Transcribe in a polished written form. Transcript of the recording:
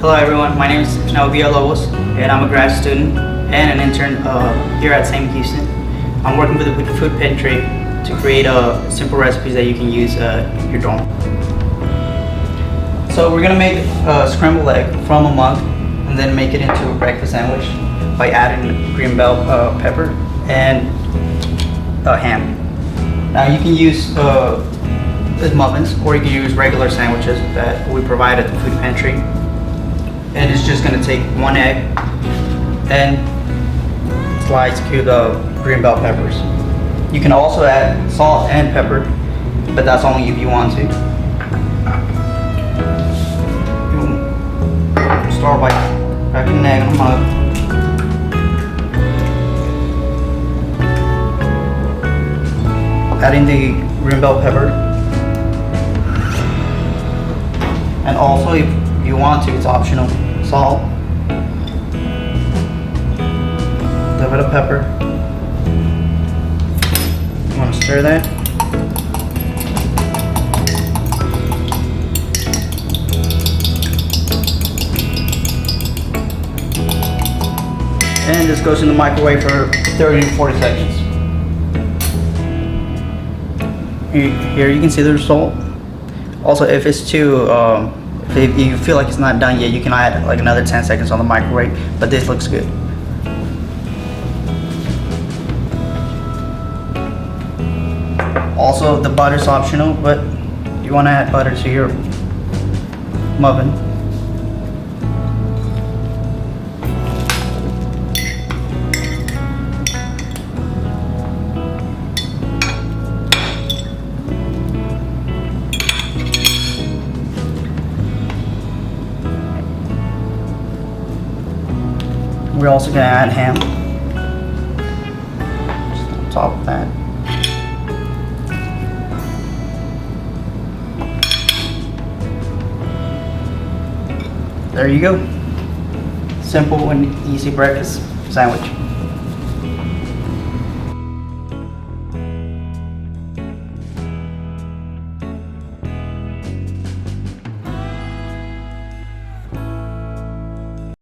Hello everyone, my name is Nahu Villalobos, and I'm a grad student and an intern here at St. Houston. I'm working with the Food Pantry to create simple recipes that you can use in your dorm. So we're gonna make a scrambled egg from a mug and then make it into a breakfast sandwich by adding green bell pepper and ham. Now you can use muffins, or you can use regular sandwiches that we provide at the Food Pantry. And it's just gonna take one egg and slice cubed green bell peppers. You can also add salt and pepper, but that's only if you want to. You start by cracking an egg in a mug. Adding the green bell pepper. And also, if you want to, it's optional, salt, a little bit of pepper. You want to stir that. And this goes in the microwave for 30 to 40 seconds. Here you can see the result. Also, if it's too, if you feel like it's not done yet, you can add like another 10 seconds on the microwave, but this looks good. Also, the butter's optional, but you want to add butter to your muffin. We're also going to add ham just on top of that. There you go. Simple and easy breakfast sandwich.